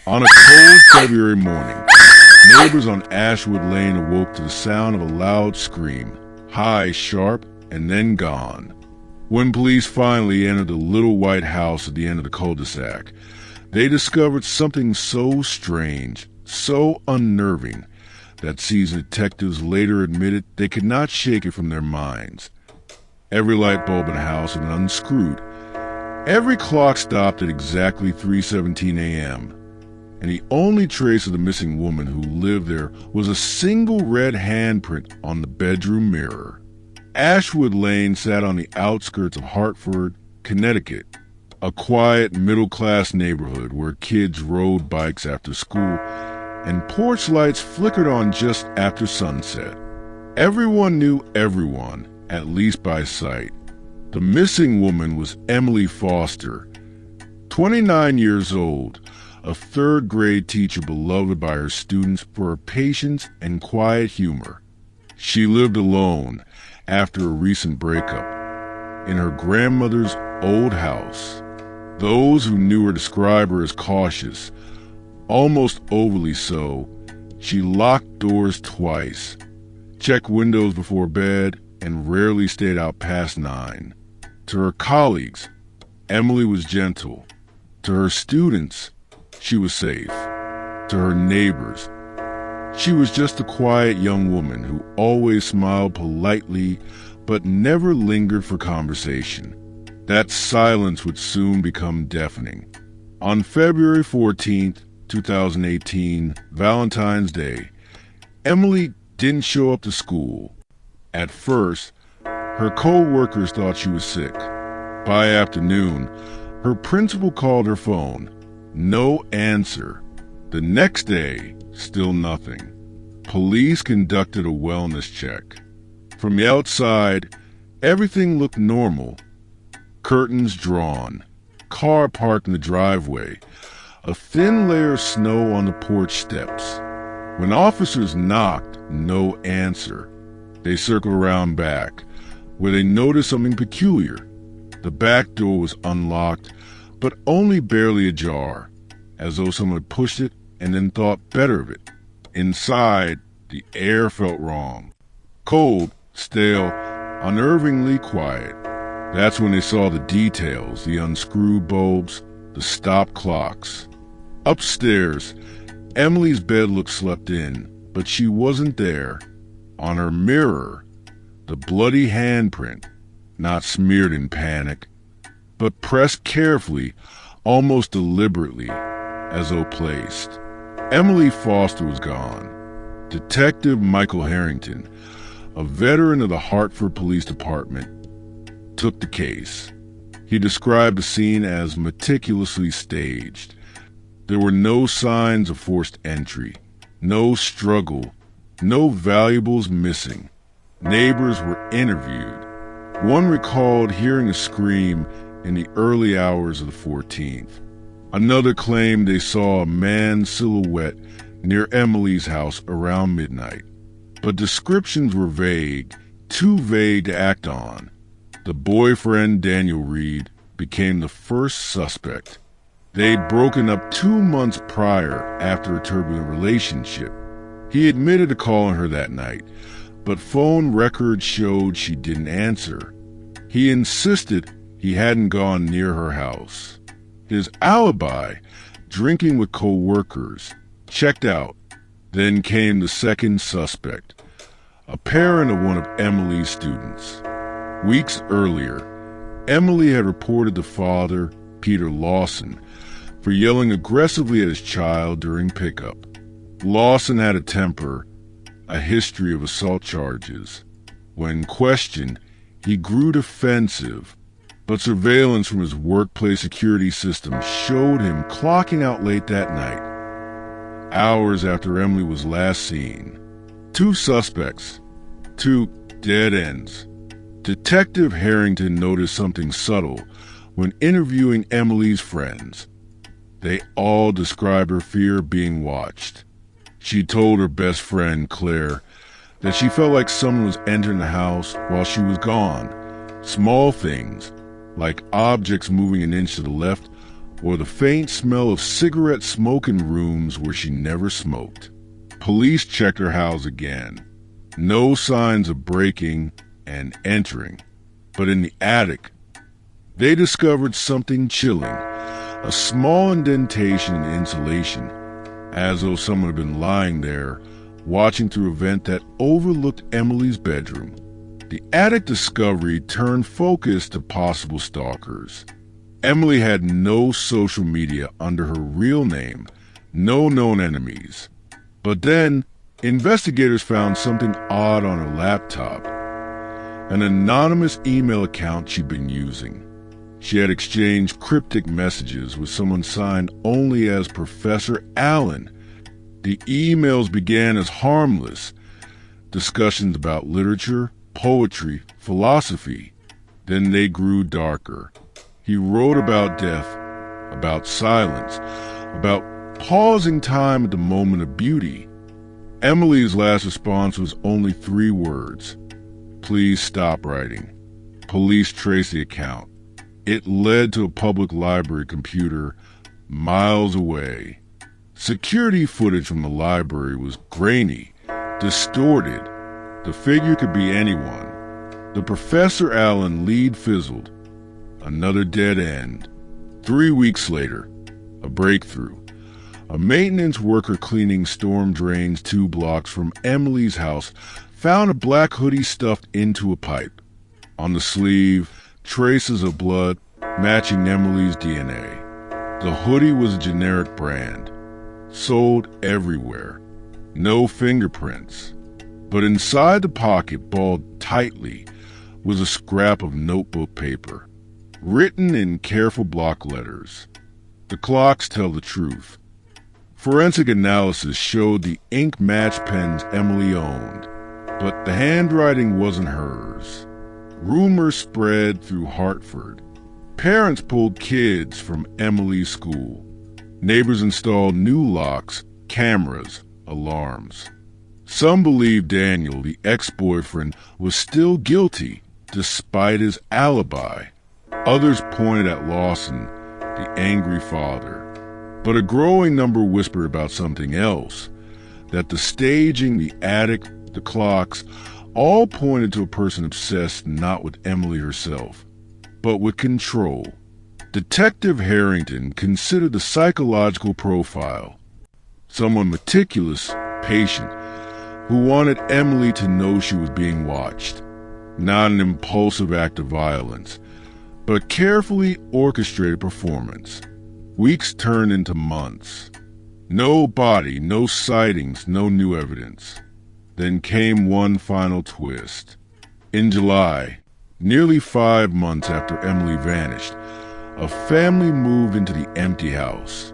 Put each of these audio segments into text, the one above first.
On a cold February morning, neighbors on Ashwood Lane awoke to the sound of a loud scream, high, sharp, and then gone. When police finally entered the little white house at the end of the cul-de-sac, they discovered something so strange, so unnerving, that seasoned detectives later admitted they could not shake it from their minds. Every light bulb in the house had been unscrewed. Every clock stopped at exactly 3:17 a.m., and the only trace of the missing woman who lived there was a single red handprint on the bedroom mirror. Ashwood Lane sat on the outskirts of Hartford, Connecticut, a quiet middle-class neighborhood where kids rode bikes after school and porch lights flickered on just after sunset. Everyone knew everyone, at least by sight. The missing woman was Emily Foster, 29 years old, a third-grade teacher beloved by her students for her patience and quiet humor. She lived alone after a recent breakup in her grandmother's old house. Those who knew her describe her as cautious, almost overly so. She locked doors twice, checked windows before bed, and rarely stayed out past 9. To her colleagues, Emily was gentle. To her students, she was safe. To her neighbors, she was just a quiet young woman who always smiled politely but never lingered for conversation. That silence would soon become deafening. On February 14th, 2018, Valentine's Day, Emily didn't show up to school. At first, her co-workers thought she was sick. By afternoon, her principal called her phone. No answer. The next day, still nothing. Police conducted a wellness check. From the outside, everything looked normal. Curtains drawn, car parked in the driveway, a thin layer of snow on the porch steps. When officers knocked, no answer. They circled around back, where they noticed something peculiar. The back door was unlocked, but only barely ajar, as though someone had pushed it and then thought better of it. Inside, the air felt wrong. Cold, stale, unnervingly quiet. That's when they saw the details, the unscrewed bulbs, the stopped clocks. Upstairs, Emily's bed looked slept in, but she wasn't there. On her mirror, the bloody handprint, not smeared in panic, but pressed carefully, almost deliberately, as though placed. Emily Foster was gone. Detective Michael Harrington, a veteran of the Hartford Police Department, took the case. He described the scene as meticulously staged. There were no signs of forced entry, no struggle, no valuables missing. Neighbors were interviewed. One recalled hearing a scream in the early hours of the 14th. Another claimed they saw a man's silhouette near Emily's house around midnight. But descriptions were vague, too vague to act on. The boyfriend, Daniel Reed, became the first suspect. They'd broken up 2 months prior after a turbulent relationship. He admitted to calling her that night, but phone records showed she didn't answer. He insisted he hadn't gone near her house. His alibi, drinking with co-workers, checked out. Then came the second suspect, a parent of one of Emily's students. Weeks earlier, Emily had reported the father, Peter Lawson, for yelling aggressively at his child during pickup. Lawson had a temper, a history of assault charges. When questioned, he grew defensive, but surveillance from his workplace security system showed him clocking out late that night, hours after Emily was last seen. 2 suspects, 2 dead ends. Detective Harrington noticed something subtle when interviewing Emily's friends. They all described her fear of being watched. She told her best friend, Claire, that she felt like someone was entering the house while she was gone. Small things, like objects moving an inch to the left, or the faint smell of cigarette smoke in rooms where she never smoked. Police checked her house again. No signs of breaking and entering. But in the attic, they discovered something chilling, a small indentation in the insulation, as though someone had been lying there, watching through a vent that overlooked Emily's bedroom. The attic discovery turned focus to possible stalkers. Emily had no social media under her real name, no known enemies. But then, investigators found something odd on her laptop, an anonymous email account she'd been using. She had exchanged cryptic messages with someone signed only as Professor Allen. The emails began as harmless discussions about literature, poetry, philosophy. Then they grew darker. He wrote about death, about silence, about pausing time at the moment of beauty. Emily's last response was only 3 words. Please stop writing. Police traced the account. It led to a public library computer miles away. Security footage from the library was grainy, distorted. The figure could be anyone. The Professor Allen lead fizzled. Another dead end. 3 weeks later, a breakthrough. A maintenance worker cleaning storm drains 2 blocks from Emily's house found a black hoodie stuffed into a pipe. On the sleeve, traces of blood matching Emily's DNA. The hoodie was a generic brand, sold everywhere. No fingerprints. But inside the pocket, balled tightly, was a scrap of notebook paper, written in careful block letters. The clocks tell the truth. Forensic analysis showed the ink matched pens Emily owned, but the handwriting wasn't hers. Rumors spread through Hartford. Parents pulled kids from Emily's school. Neighbors installed new locks, cameras, alarms. Some believed Daniel, the ex-boyfriend, was still guilty despite his alibi. Others pointed at Lawson, the angry father. But a growing number whispered about something else, that the staging, the attic, the clocks, all pointed to a person obsessed not with Emily herself, but with control. Detective Harrington considered the psychological profile. Someone meticulous, patient, who wanted Emily to know she was being watched. Not an impulsive act of violence, but a carefully orchestrated performance. Weeks turned into months. No body, no sightings, no new evidence. Then came one final twist. In July, nearly 5 months after Emily vanished, a family moved into the empty house.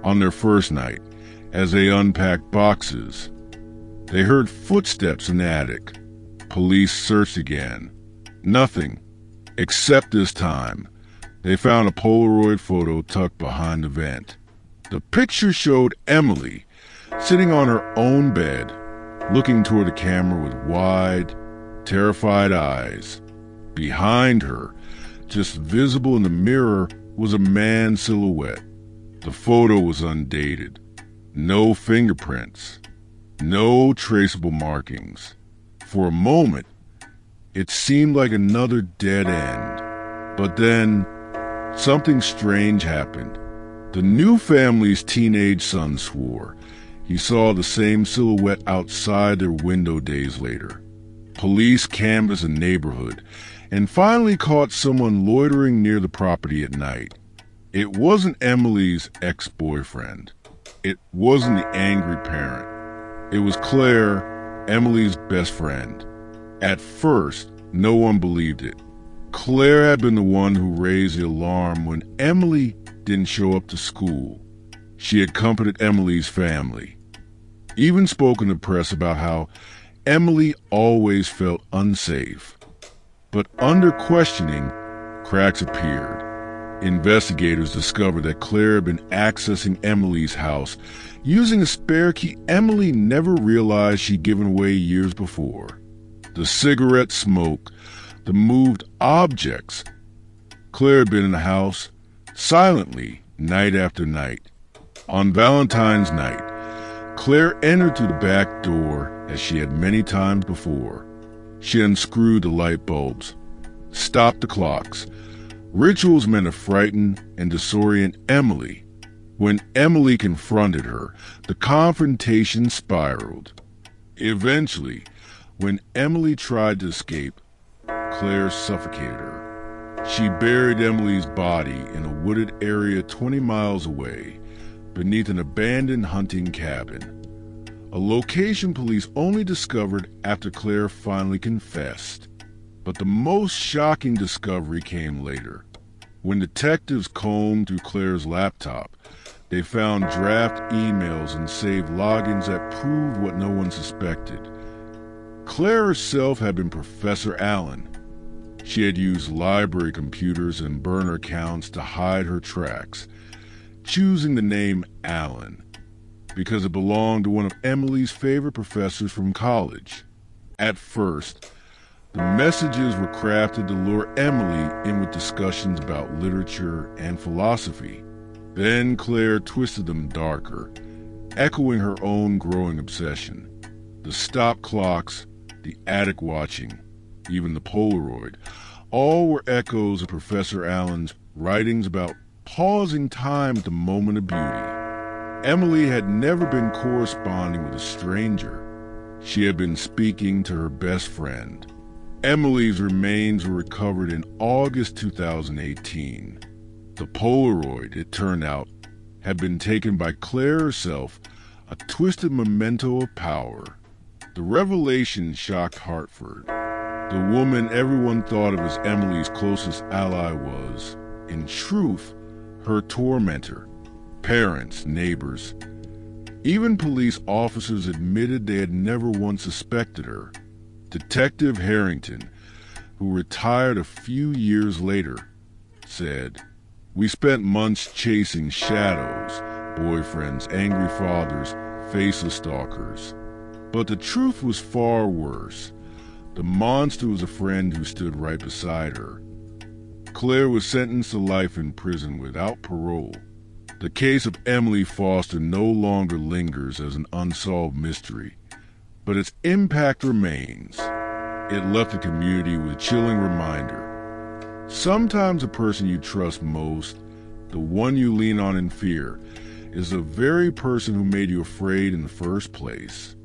On their first night, as they unpacked boxes, they heard footsteps in the attic. Police searched again. Nothing, except this time, they found a Polaroid photo tucked behind the vent. The picture showed Emily sitting on her own bed, looking toward the camera with wide, terrified eyes. Behind her, just visible in the mirror, was a man's silhouette. The photo was undated. No fingerprints. No traceable markings. For a moment, it seemed like another dead end. But then, something strange happened. The new family's teenage son swore he saw the same silhouette outside their window days later. Police canvassed the neighborhood and finally caught someone loitering near the property at night. It wasn't Emily's ex-boyfriend. It wasn't the angry parent. It was Claire, Emily's best friend. At first, no one believed it. Claire had been the one who raised the alarm when Emily didn't show up to school. She had comforted Emily's family, even spoken to the press about how Emily always felt unsafe. But under questioning, cracks appeared. Investigators discovered that Claire had been accessing Emily's house using a spare key Emily never realized she'd given away years before. The cigarette smoke, the moved objects. Claire had been in the house, silently, night after night. On Valentine's night, Claire entered through the back door as she had many times before. She unscrewed the light bulbs, stopped the clocks. Rituals meant to frighten and disorient Emily. When Emily confronted her, the confrontation spiraled. Eventually, when Emily tried to escape, Claire suffocated her. She buried Emily's body in a wooded area 20 miles away, beneath an abandoned hunting cabin. A location police only discovered after Claire finally confessed. But the most shocking discovery came later. When detectives combed through Claire's laptop, they found draft emails and saved logins that proved what no one suspected. Claire herself had been Professor Allen. She had used library computers and burner accounts to hide her tracks, choosing the name Allen because it belonged to one of Emily's favorite professors from college. At first, the messages were crafted to lure Emily in with discussions about literature and philosophy. Then Claire twisted them darker, echoing her own growing obsession. The stop clocks, the attic watching, even the Polaroid, all were echoes of Professor Allen's writings about pausing time at the moment of beauty. Emily had never been corresponding with a stranger. She had been speaking to her best friend. Emily's remains were recovered in August 2018. The Polaroid, it turned out, had been taken by Claire herself, a twisted memento of power. The revelation shocked Hartford. The woman everyone thought of as Emily's closest ally was, in truth, her tormentor. Parents, neighbors, even police officers admitted they had never once suspected her. Detective Harrington, who retired a few years later, said, "We spent months chasing shadows, boyfriends, angry fathers, faceless stalkers. But the truth was far worse. The monster was a friend who stood right beside her." Claire was sentenced to life in prison without parole. The case of Emily Foster no longer lingers as an unsolved mystery, but its impact remains. It left the community with a chilling reminder. Sometimes the person you trust most, the one you lean on in fear, is the very person who made you afraid in the first place.